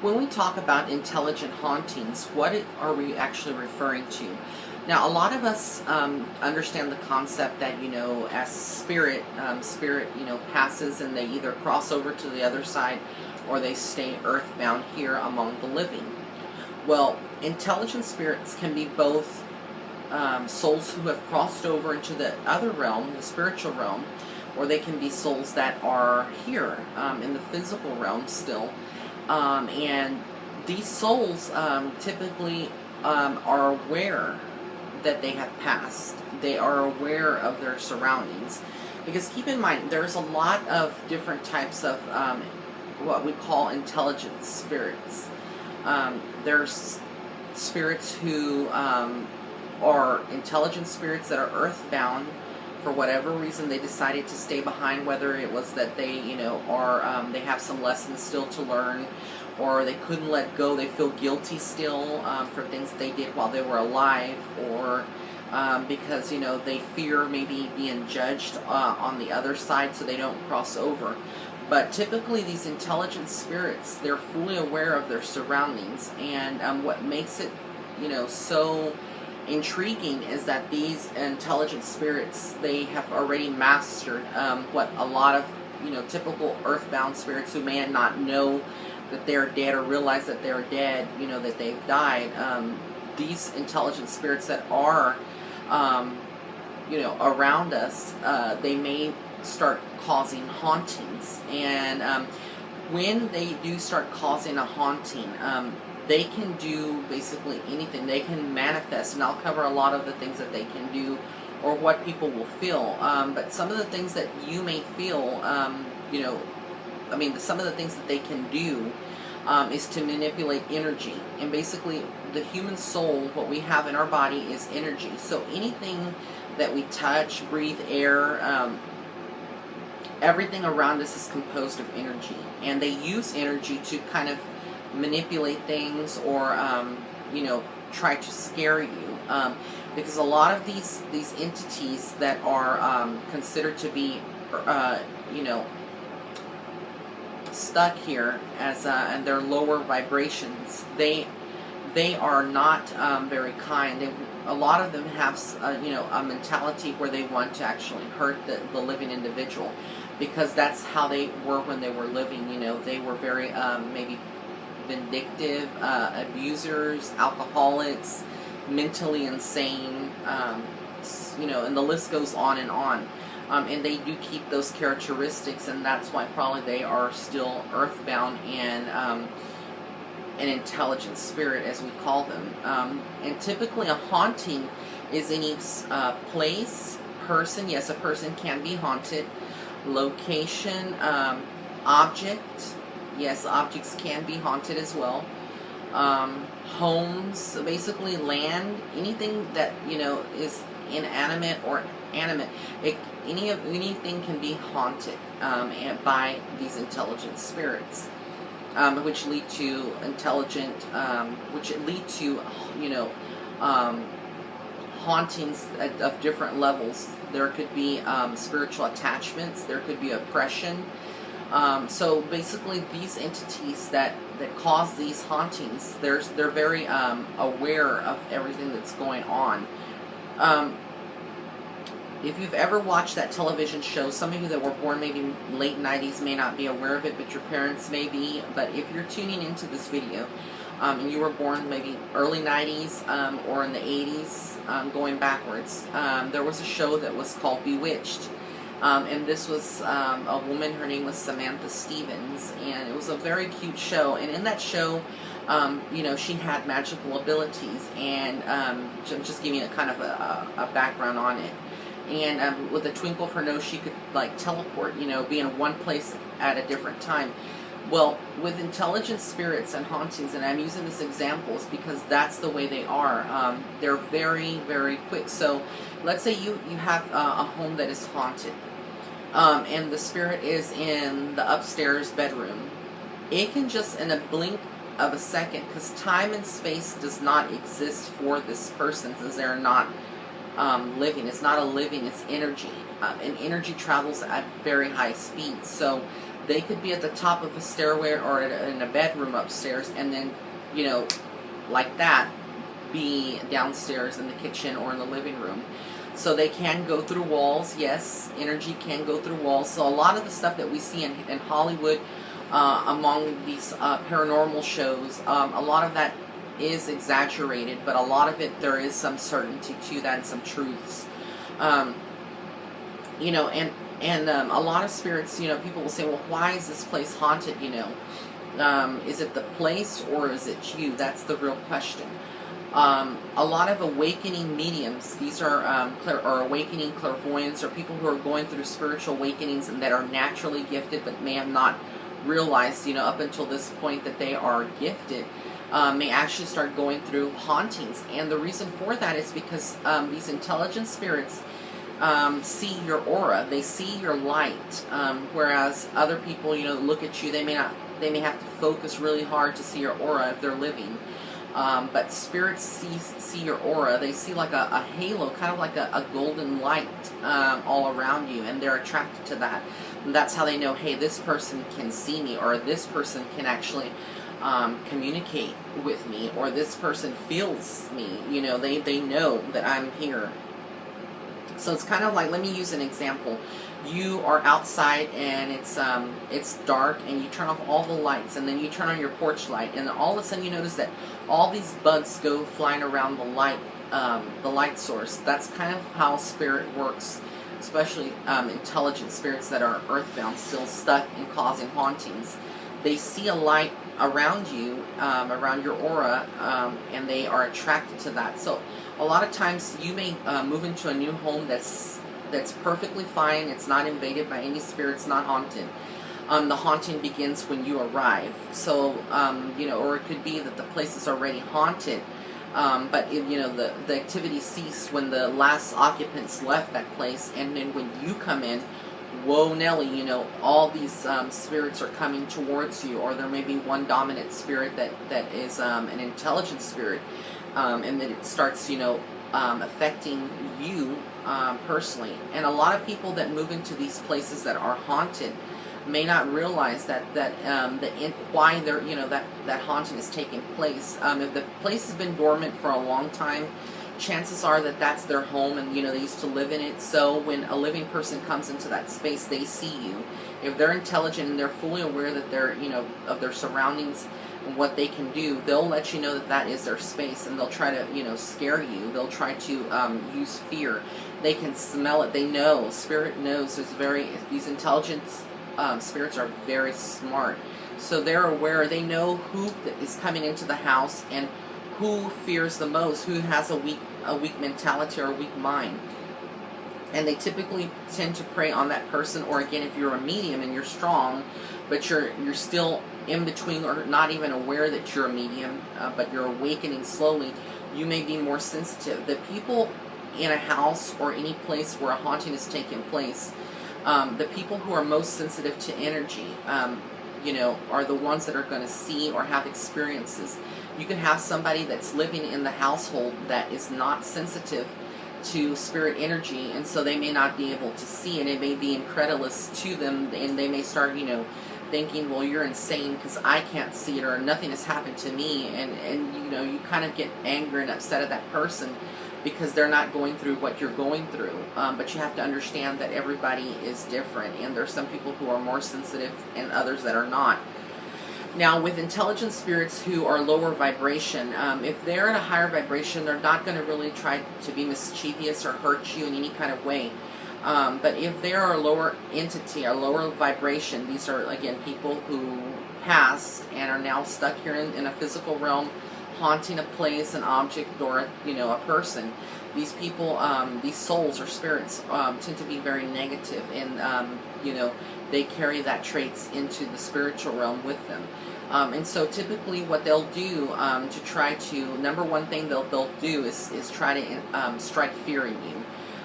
when we talk about intelligent hauntings, what are we actually referring to? Now, a lot of us understand the concept that, as spirit, passes and they either cross over to the other side or they stay earthbound here among the living. Well, intelligent spirits can be both souls who have crossed over into the other realm, the spiritual realm, or they can be souls that are here in the physical realm still. And these souls typically are aware that they have passed. They are aware of their surroundings. Because keep in mind, there's a lot of different types of what we call intelligent spirits. There's spirits who are intelligent spirits that are earthbound. For whatever reason, they decided to stay behind, whether it was that they, are they have some lessons still to learn, or they couldn't let go, they feel guilty still for things they did while they were alive, or because, they fear maybe being judged on the other side, so they don't cross over. But typically these intelligent spirits, they're fully aware of their surroundings, and what makes it, so intriguing is that these intelligent spirits, they have already mastered what a lot of typical earthbound spirits who may not know that they're dead or realize that they're dead, that they've died. These intelligent spirits that are around us, they may start causing hauntings, and when they do start causing a haunting, they can do basically anything. They can manifest, and I'll cover a lot of the things that they can do or what people will feel. But some of the things that you may feel, some of the things that they can do is to manipulate energy. And basically, the human soul, what we have in our body is energy. So anything that we touch, breathe, air, everything around us is composed of energy. And they use energy to kind of manipulate things or try to scare you, because a lot of these entities that are considered to be stuck here as and their lower vibrations, they are not very kind. A lot of them have a mentality where they want to actually hurt the living individual, because that's how they were when they were living. They were very maybe vindictive, abusers, alcoholics, mentally insane, and the list goes on and on. And they do keep those characteristics, and that's why probably they are still earthbound and an intelligent spirit, as we call them. And typically a haunting is any place, person, yes, a person can be haunted, location, object, yes, objects can be haunted as well. Homes, so basically land, anything that is inanimate or animate. Anything can be haunted by these intelligent spirits, which lead to hauntings of different levels. There could be spiritual attachments. There could be oppression. So basically, these entities that cause these hauntings, they're very aware of everything that's going on. If you've ever watched that television show, some of you that were born maybe late 90s may not be aware of it, but your parents may be. But if you're tuning into this video, and you were born maybe early 90s or in the 80s, going backwards, there was a show that was called Bewitched. And this was a woman, her name was Samantha Stevens, and it was a very cute show. And in that show, she had magical abilities, and just giving a kind of a background on it. And with a twinkle of her nose, she could like teleport, be in one place at a different time. Well, with intelligent spirits and hauntings, and I'm using this examples because that's the way they are. They're very, very quick. So let's say you have a home that is haunted, and the spirit is in the upstairs bedroom. It can just, in a blink of a second, because time and space does not exist for this person, since they're not living. It's not a living, it's energy. And energy travels at very high speeds. So They could be at the top of a stairway or in a bedroom upstairs, and then, you know, like that, be downstairs in the kitchen or in the living room. So they can go through walls. Yes, energy can go through walls. So a lot of the stuff that we see in Hollywood, among these paranormal shows, a lot of that is exaggerated, but a lot of it, there is some certainty to that and some truths. You know, and a lot of spirits, you know, people will say, well, why is this place haunted, you know? Is it the place or is it you? That's the real question. A lot of awakening mediums, these are awakening clairvoyants, or people who are going through spiritual awakenings and that are naturally gifted but may have not realized, you know, up until this point that they are gifted, may actually start going through hauntings. And the reason for that is because these intelligent spirits see your aura, they see your light, whereas other people, you know, look at you, they may have to focus really hard to see your aura if they're living. But spirits see your aura. They see like a halo, kind of like a golden light all around you, and they're attracted to that. And that's how they know, hey, this person can see me, or this person can actually communicate with me, or this person feels me. You know, they know that I'm here. So it's kind of like, let me use an example. You are outside and it's dark, and you turn off all the lights, and then you turn on your porch light, and all of a sudden you notice that all these bugs go flying around the light source. That's kind of how spirit works, especially intelligent spirits that are earthbound, still stuck in causing hauntings. They see a light around you, around your aura, and they are attracted to that. So a lot of times you may move into a new home that's perfectly fine. It's not invaded by any spirits, not haunted. The haunting begins when you arrive. So, you know, or it could be that the place is already haunted, but you know, the activity ceased when the last occupants left that place, and then when you come in, whoa Nelly, you know, all these spirits are coming towards you, or there may be one dominant spirit that is an intelligent spirit, and then it starts, you know, affecting you personally. And a lot of people that move into these places that are haunted may not realize that why they're, you know, that haunting is taking place. If the place has been dormant for a long time, chances are that that's their home, and you know, they used to live in it. So when a living person comes into that space, they see you. If they're intelligent and they're fully aware that they're, you know, of their surroundings and what they can do, they'll let you know that that is their space, and they'll try to, you know, scare you. They'll try to use fear. They can smell it. They know. Spirit knows. These intelligent spirits are very smart, so they're aware. They know who is coming into the house and who fears the most, who has a weak mentality or a weak mind, and they typically tend to prey on that person. Or again, if you're a medium and you're strong, but you're still in between, or not even aware that you're a medium, but you're awakening slowly, you may be more sensitive. The people in a house or any place where a haunting is taking place, the people who are most sensitive to energy, you know, are the ones that are going to see or have experiences. You can have somebody that's living in the household that is not sensitive to spirit energy, and so they may not be able to see, and it may be incredulous to them, and they may start, you know, thinking, well, you're insane because I can't see it, or nothing has happened to me, and you know, you kind of get angry and upset at that person because they're not going through what you're going through. But you have to understand that everybody is different, and there's some people who are more sensitive and others that are not. Now, with intelligent spirits who are lower vibration, if they're at a higher vibration, they're not going to really try to be mischievous or hurt you in any kind of way. But if they are a lower entity, a lower vibration, these are, again, people who passed and are now stuck here in a physical realm, haunting a place, an object, or, you know, a person. These people, these souls or spirits, tend to be very negative, and you know, they carry that traits into the spiritual realm with them. And so typically what they'll do to try to, number one thing they'll do is try to strike fear in you,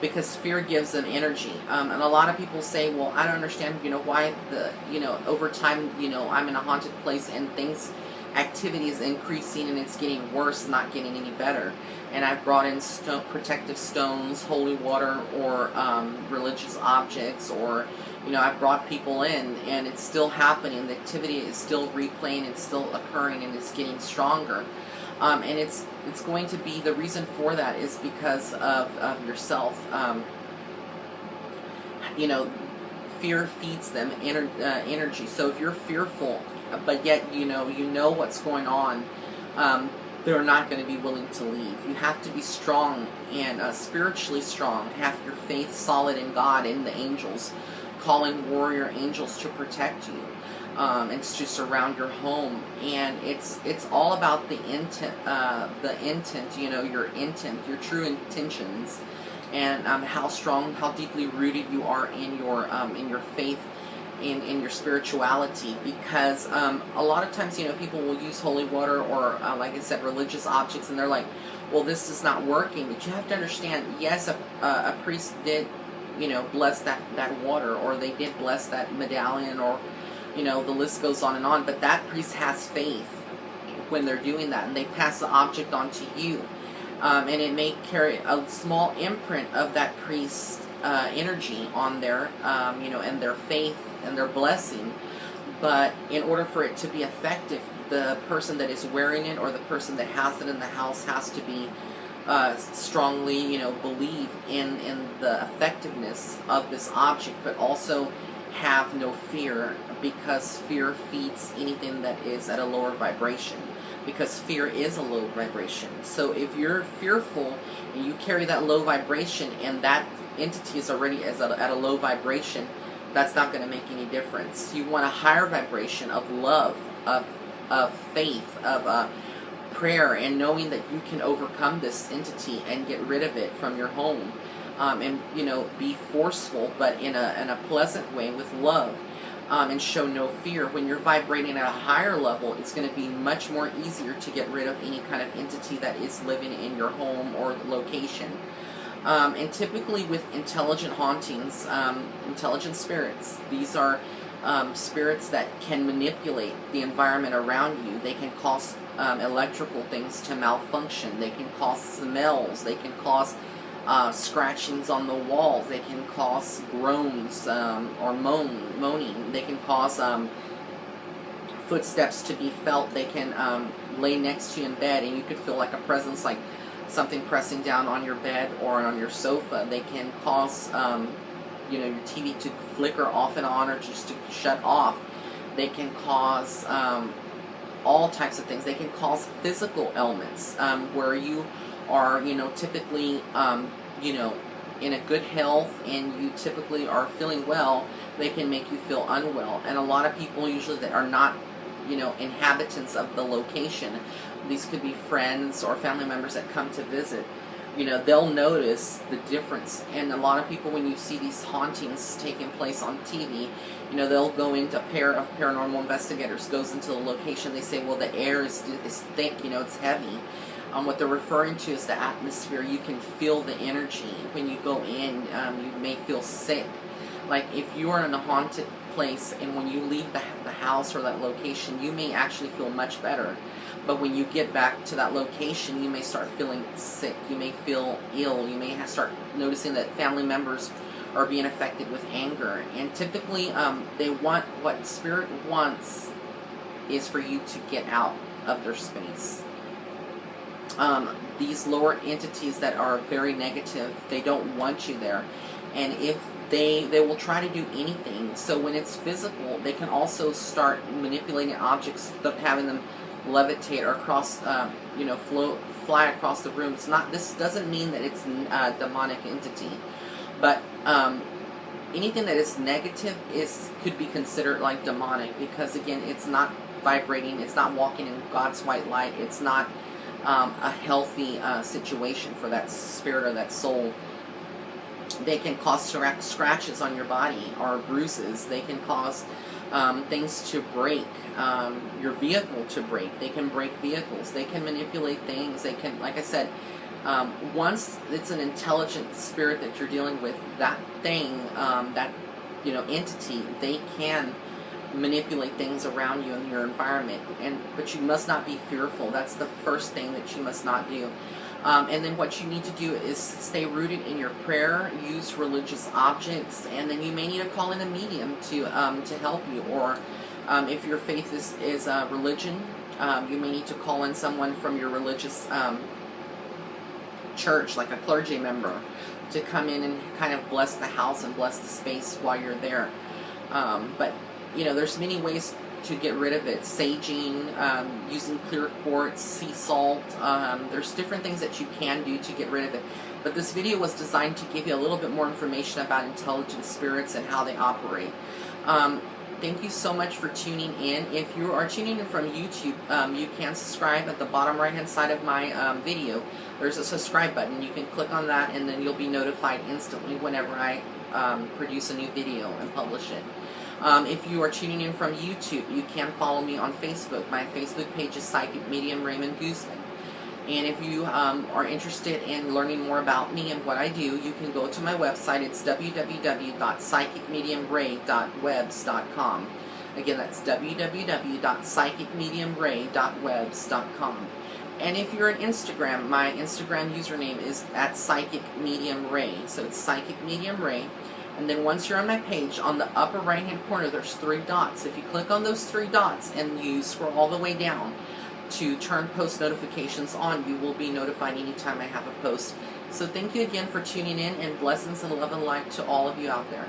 because fear gives them energy. And a lot of people say, well, I don't understand, you know, why over time, you know, I'm in a haunted place and activity is increasing and it's getting worse, not getting any better. And I've brought in protective stones, holy water, or religious objects, or, You know, I've brought people in, and it's still happening. The activity is still replaying, it's still occurring, and it's getting stronger. And it's going to be, the reason for that is because of yourself. You know, fear feeds them energy. So if you're fearful, but yet you know what's going on, they're not going to be willing to leave. You have to be strong and spiritually strong. Have your faith solid in God and the angels, calling warrior angels to protect you, and to surround your home. And it's all about the intent. You know, your intent, your true intentions, and how strong, how deeply rooted you are in your faith, in your spirituality. Because a lot of times, you know, people will use holy water or like I said, religious objects, and they're like, well, this is not working. But you have to understand, yes, a priest did, you know, bless that water, or they did bless that medallion, or, you know, the list goes on and on. But that priest has faith when they're doing that, and they pass the object on to you. And it may carry a small imprint of that priest's energy on there, you know, and their faith and their blessing. But in order for it to be effective, the person that is wearing it, or the person that has it in the house, has to be strongly, you know, believe in the effectiveness of this object, but also have no fear, because fear feeds anything that is at a lower vibration. Because fear is a low vibration. So if you're fearful and you carry that low vibration, and that entity is already at a low vibration, that's not going to make any difference. You want a higher vibration of love, of faith, of prayer, and knowing that you can overcome this entity and get rid of it from your home, and, you know, be forceful, but in a pleasant way, with love. And show no fear. When you're vibrating at a higher level, it's going to be much more easier to get rid of any kind of entity that is living in your home or location. And typically with intelligent hauntings, intelligent spirits, these are spirits that can manipulate the environment around you. They can cause electrical things to malfunction. They can cause smells. They can cause scratchings on the walls. They can cause groans or moaning. They can cause footsteps to be felt. They can lay next to you in bed, and you could feel like a presence, like something pressing down on your bed or on your sofa. They can cause you know, your TV to flicker off and on, or just to shut off. They can cause all types of things. They can cause physical ailments where you are, you know, typically, you know, in a good health, and you typically are feeling well. They can make you feel unwell. And a lot of people usually that are not, you know, inhabitants of the location, these could be friends or family members that come to visit, you know, they'll notice the difference. And a lot of people, when you see these hauntings taking place on TV, you know, they'll go into, a pair of paranormal investigators goes into the location. They say, well, the air is thick, you know, it's heavy. What they're referring to is the atmosphere. You can feel the energy. When you go in, you may feel sick. Like if you are in a haunted place, and when you leave the house or that location, you may actually feel much better. But when you get back to that location, you may start feeling sick. You may feel ill. You may start noticing that family members are being affected with anger. And typically, they want, what spirit wants is for you to get out of their space. These lower entities that are very negative, they don't want you there. And if they will try to do anything. So when it's physical, they can also start manipulating objects, having them levitate or cross, you know, fly across the room. It's not. This doesn't mean that it's a demonic entity, but anything that is negative could be considered like demonic, because again, it's not vibrating. It's not walking in God's white light. It's not a healthy situation for that spirit or that soul. They can cause scratches on your body or bruises. They can cause things to break, your vehicle to break. They can break vehicles. They can manipulate things. They can, like I said, once it's an intelligent spirit that you're dealing with, that thing, that, you know, entity, they can manipulate things around you in your environment. But you must not be fearful. That's the first thing that you must not do. And then what you need to do is stay rooted in your prayer, use religious objects, and then you may need to call in a medium to help you. Or if your faith is religion, you may need to call in someone from your religious church, like a clergy member, to come in and kind of bless the house and bless the space while you're there. But there's many ways to get rid of it. Saging, using clear quartz, sea salt. There's different things that you can do to get rid of it. But this video was designed to give you a little bit more information about intelligent spirits and how they operate. Thank you so much for tuning in. If you are tuning in from YouTube, you can subscribe at the bottom right hand side of my video. There's a subscribe button. You can click on that and then you'll be notified instantly whenever I produce a new video and publish it. If you are tuning in from YouTube, you can follow me on Facebook. My Facebook page is Psychic Medium Raymond Guzman. And if you are interested in learning more about me and what I do, you can go to my website. It's www.psychicmediumray.webs.com. Again, that's www.psychicmediumray.webs.com. And if you're on Instagram, my Instagram username is @psychicmediumray. So it's Psychic Medium Ray. And then once you're on my page, on the upper right hand corner, there's 3 dots. If you click on those 3 dots and you scroll all the way down to turn post notifications on, you will be notified anytime I have a post. So thank you again for tuning in, and blessings and love and light to all of you out there.